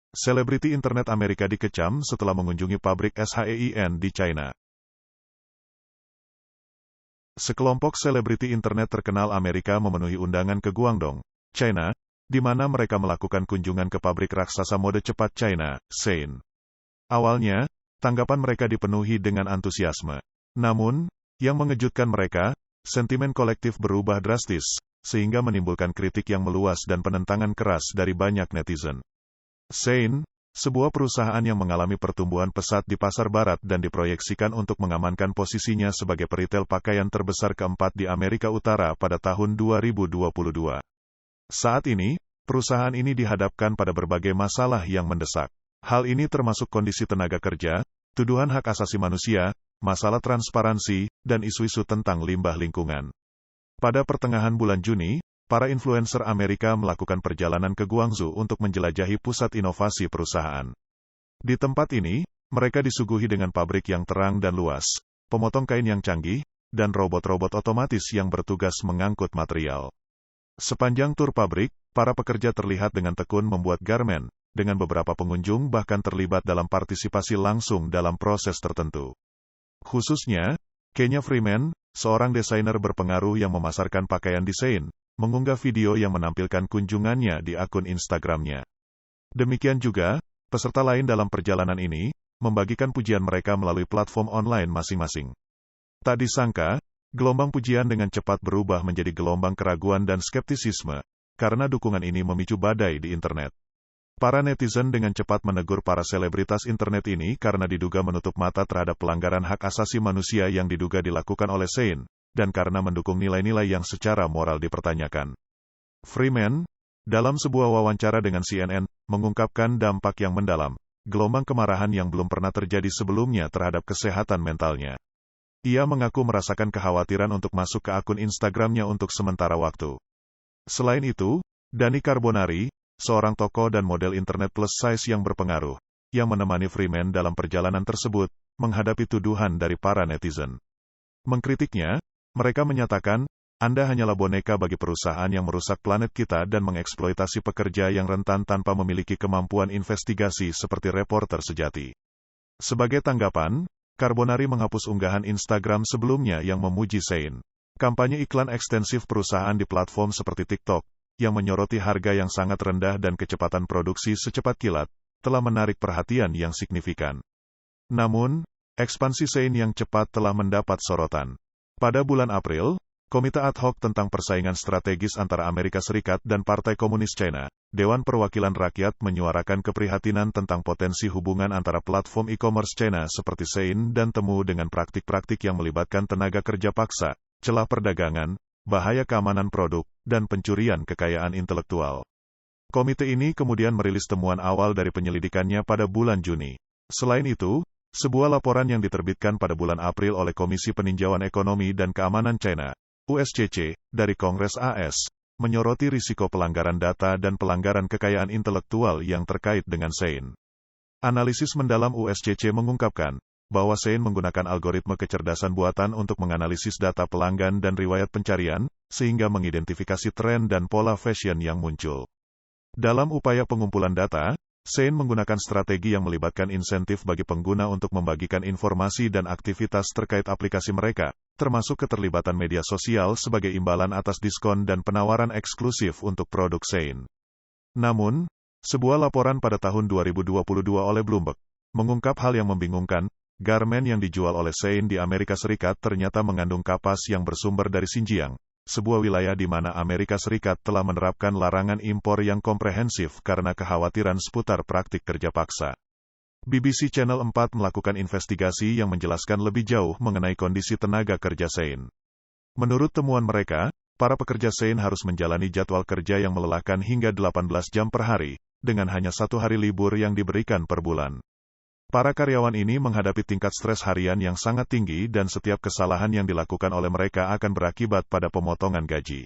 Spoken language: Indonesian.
Selebriti internet Amerika dikecam setelah mengunjungi pabrik SHEIN di China. Sekelompok selebriti internet terkenal Amerika memenuhi undangan ke Guangdong, China, di mana mereka melakukan kunjungan ke pabrik raksasa mode cepat China, SHEIN. Awalnya, tanggapan mereka dipenuhi dengan antusiasme. Namun, yang mengejutkan mereka, sentimen kolektif berubah drastis, sehingga menimbulkan kritik yang meluas dan penentangan keras dari banyak netizen. SHEIN, sebuah perusahaan yang mengalami pertumbuhan pesat di pasar barat dan diproyeksikan untuk mengamankan posisinya sebagai peritel pakaian terbesar keempat di Amerika Utara pada tahun 2022. Saat ini, perusahaan ini dihadapkan pada berbagai masalah yang mendesak. Hal ini termasuk kondisi tenaga kerja, tuduhan hak asasi manusia, masalah transparansi, dan isu-isu tentang limbah lingkungan. Pada pertengahan bulan Juni, para influencer Amerika melakukan perjalanan ke Guangzhou untuk menjelajahi pusat inovasi perusahaan. Di tempat ini, mereka disuguhi dengan pabrik yang terang dan luas, pemotong kain yang canggih, dan robot-robot otomatis yang bertugas mengangkut material. Sepanjang tur pabrik, para pekerja terlihat dengan tekun membuat garmen, dengan beberapa pengunjung bahkan terlibat dalam partisipasi langsung dalam proses tertentu. Khususnya, Kenya Freeman, seorang desainer berpengaruh yang memasarkan pakaian di SHEIN, mengunggah video yang menampilkan kunjungannya di akun Instagramnya. Demikian juga, peserta lain dalam perjalanan ini, membagikan pujian mereka melalui platform online masing-masing. Tak disangka, gelombang pujian dengan cepat berubah menjadi gelombang keraguan dan skeptisisme, karena dukungan ini memicu badai di internet. Para netizen dengan cepat menegur para selebritas internet ini karena diduga menutup mata terhadap pelanggaran hak asasi manusia yang diduga dilakukan oleh SHEIN, dan karena mendukung nilai-nilai yang secara moral dipertanyakan. Freeman, dalam sebuah wawancara dengan CNN, mengungkapkan dampak yang mendalam, gelombang kemarahan yang belum pernah terjadi sebelumnya terhadap kesehatan mentalnya. Ia mengaku merasakan kekhawatiran untuk masuk ke akun Instagramnya untuk sementara waktu. Selain itu, Dani Carbonari, seorang tokoh dan model internet plus size yang berpengaruh, yang menemani Freeman dalam perjalanan tersebut, menghadapi tuduhan dari para netizen. Mengkritiknya, mereka menyatakan, Anda hanyalah boneka bagi perusahaan yang merusak planet kita dan mengeksploitasi pekerja yang rentan tanpa memiliki kemampuan investigasi seperti reporter sejati. Sebagai tanggapan, Carbonari menghapus unggahan Instagram sebelumnya yang memuji SHEIN. Kampanye iklan ekstensif perusahaan di platform seperti TikTok, yang menyoroti harga yang sangat rendah dan kecepatan produksi secepat kilat, telah menarik perhatian yang signifikan. Namun, ekspansi SHEIN yang cepat telah mendapat sorotan. Pada bulan April, Komite Ad Hoc tentang Persaingan Strategis antara Amerika Serikat dan Partai Komunis China, Dewan Perwakilan Rakyat menyuarakan keprihatinan tentang potensi hubungan antara platform e-commerce China seperti SHEIN dan Temu dengan praktik-praktik yang melibatkan tenaga kerja paksa, celah perdagangan, bahaya keamanan produk, dan pencurian kekayaan intelektual. Komite ini kemudian merilis temuan awal dari penyelidikannya pada bulan Juni. Selain itu, sebuah laporan yang diterbitkan pada bulan April oleh Komisi Peninjauan Ekonomi dan Keamanan China, USCC, dari Kongres AS, menyoroti risiko pelanggaran data dan pelanggaran kekayaan intelektual yang terkait dengan SHEIN. Analisis mendalam USCC mengungkapkan, bahwa SHEIN menggunakan algoritma kecerdasan buatan untuk menganalisis data pelanggan dan riwayat pencarian, sehingga mengidentifikasi tren dan pola fashion yang muncul. Dalam upaya pengumpulan data, SHEIN menggunakan strategi yang melibatkan insentif bagi pengguna untuk membagikan informasi dan aktivitas terkait aplikasi mereka, termasuk keterlibatan media sosial sebagai imbalan atas diskon dan penawaran eksklusif untuk produk SHEIN. Namun, sebuah laporan pada tahun 2022 oleh Bloomberg, mengungkap hal yang membingungkan, garmen yang dijual oleh SHEIN di Amerika Serikat ternyata mengandung kapas yang bersumber dari Xinjiang, sebuah wilayah di mana Amerika Serikat telah menerapkan larangan impor yang komprehensif karena kekhawatiran seputar praktik kerja paksa. BBC Channel 4 melakukan investigasi yang menjelaskan lebih jauh mengenai kondisi tenaga kerja SHEIN. Menurut temuan mereka, para pekerja SHEIN harus menjalani jadwal kerja yang melelahkan hingga 18 jam per hari, dengan hanya 1 hari libur yang diberikan per bulan. Para karyawan ini menghadapi tingkat stres harian yang sangat tinggi dan setiap kesalahan yang dilakukan oleh mereka akan berakibat pada pemotongan gaji.